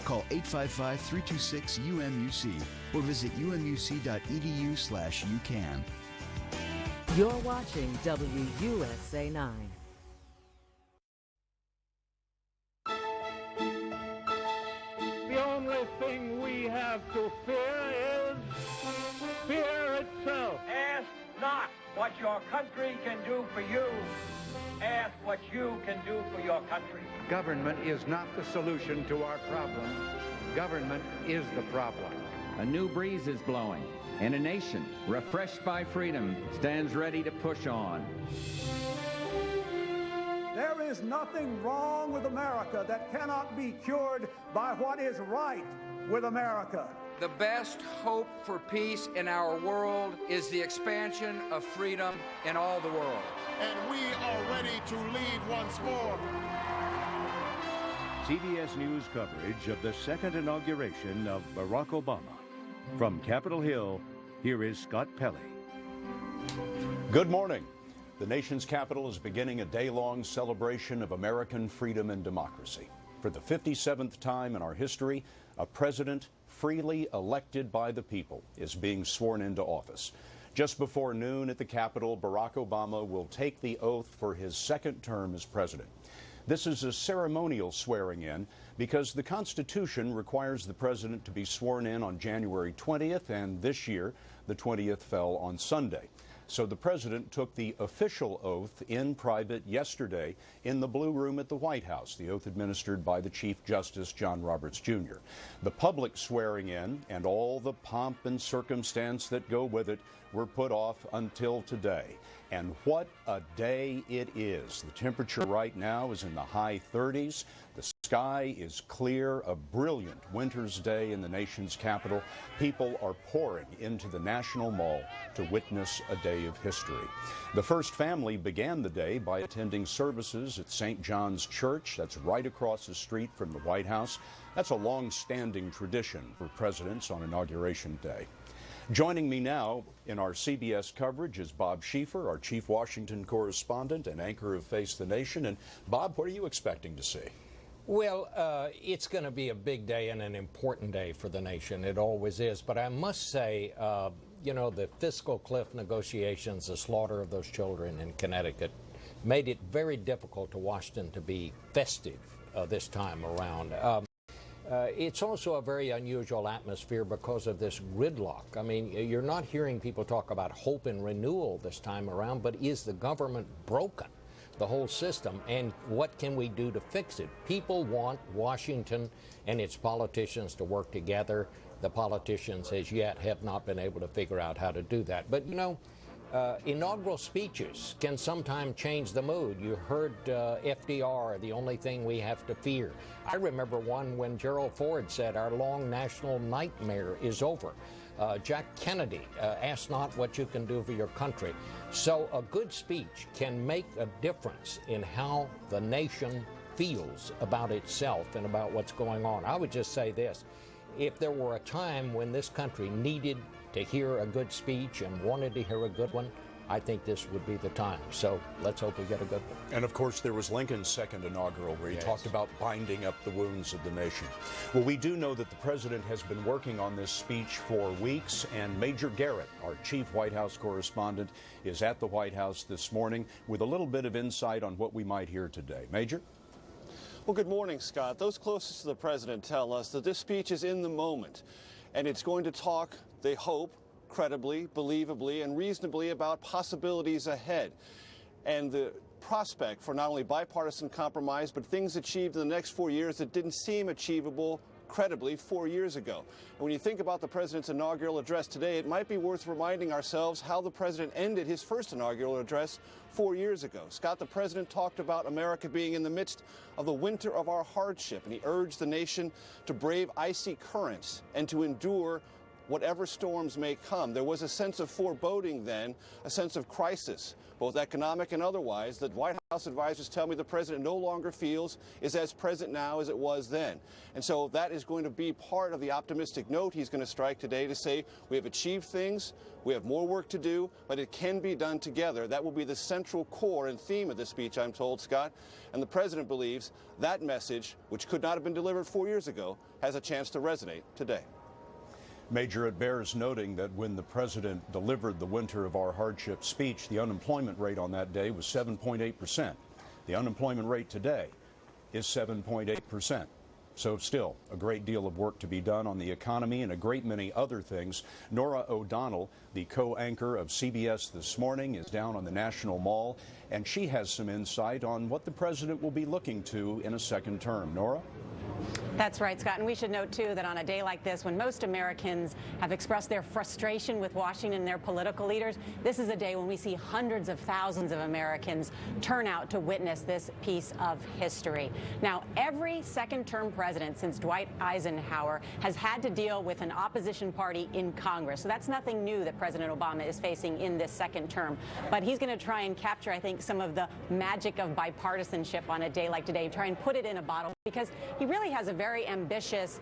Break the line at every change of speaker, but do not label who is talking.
Call 855-326-UMUC or visit umuc.edu/youcan.
You're watching WUSA 9.
The only thing we have to fear is fear itself.
Ask not what your country can do for you. Ask what you can do for your country.
Government is not the solution to our problem. Government is the problem.
A new breeze is blowing, and a nation refreshed by freedom stands ready to push on.
There is nothing wrong with America that cannot be cured by what is right with America.
The best hope for peace in our world is the expansion of freedom in all the world.
And we are ready to lead once more.
CBS News coverage of the second inauguration of Barack Obama. From Capitol Hill, here is Scott Pelley.
Good morning. The nation's capital is beginning a day-long celebration of American freedom and democracy. For the 57th time in our history, a president freely elected by the people is being sworn into office. Just before noon at the Capitol, Barack Obama will take the oath for his second term as president. This is a ceremonial swearing in because the Constitution requires the president to be sworn in on January 20th, and this year, the 20th fell on Sunday. So the president took the official oath in private yesterday in the Blue Room at the White House, the oath administered by the Chief Justice John Roberts Jr. The public swearing in and all the pomp and circumstance that go with it were put off until today. And what a day it is. The temperature right now is in the high 30s. The sky is clear, a brilliant winter's day in the nation's capital. People are pouring into the National Mall to witness a day of history. The first family began the day by attending services at St. John's Church. That's right across the street from the White House. That's a long-standing tradition for presidents on Inauguration Day. Joining me now in our CBS coverage is Bob Schieffer, our chief Washington correspondent and anchor of Face the Nation. And Bob, what are you expecting to see?
Well, it's going to be a big day and an important day for the nation. It always is. But I must say, the fiscal cliff negotiations, the slaughter of those children in Connecticut, made it very difficult to Washington to be festive this time around. It's also a very unusual atmosphere because of this gridlock. I mean, you're not hearing people talk about hope and renewal this time around, but is the government broken, the whole system, and what can we do to fix it? People want Washington and its politicians to work together. The politicians as yet have not been able to figure out how to do that. But, inaugural speeches can sometimes change the mood. You heard FDR, the only thing we have to fear. I remember one when Gerald Ford said, our long national nightmare is over. Jack Kennedy, ask not what you can do for your country. So a good speech can make a difference in how the nation feels about itself and about what's going on. I would just say this. If there were a time when this country needed to hear a good speech and wanted to hear a good one, I think this would be the time. So let's hope we get a good one.
And of course, there was Lincoln's second inaugural where he talked about binding up the wounds of the nation. Well, we do know that the president has been working on this speech for weeks, and Major Garrett, our chief White House correspondent, is at the White House this morning with a little bit of insight on what we might hear today. Major?
Well, good morning, Scott. Those closest to the president tell us that this speech is in the moment, and it's going to talk, they hope, credibly, believably, and reasonably about possibilities ahead and the prospect for not only bipartisan compromise, but things achieved in the next 4 years that didn't seem achievable credibly 4 years ago. And when you think about the president's inaugural address today, it might be worth reminding ourselves how the president ended his first inaugural address 4 years ago. Scott, the president talked about America being in the midst of the winter of our hardship, and he urged the nation to brave icy currents and to endure whatever storms may come. There was a sense of foreboding then, a sense of crisis, both economic and otherwise, that White House advisors tell me the president no longer feels is as present now as it was then. And so that is going to be part of the optimistic note he's going to strike today to say we have achieved things, we have more work to do, but it can be done together. That will be the central core and theme of the speech, I'm told, Scott. And the president believes that message, which could not have been delivered 4 years ago, has a chance to resonate today.
Major, it bears noting that when the president delivered the winter of our hardship speech, the unemployment rate on that day was 7.8%. The unemployment rate today is 7.8%. So still a great deal of work to be done on the economy and a great many other things. Norah O'Donnell, the co-anchor of CBS This Morning, is down on the National Mall, and she has some insight on what the president will be looking to in a second term. Norah?
That's right, Scott. And we should note, too, that on a day like this, when most Americans have expressed their frustration with Washington and their political leaders, this is a day when we see hundreds of thousands of Americans turn out to witness this piece of history. Now, every second-term president since Dwight Eisenhower has had to deal with an opposition party in Congress. So that's nothing new that President Obama is facing in this second term. But he's going to try and capture, I think, some of the magic of bipartisanship on a day like today, try and put it in a bottle, because he really has a very ambitious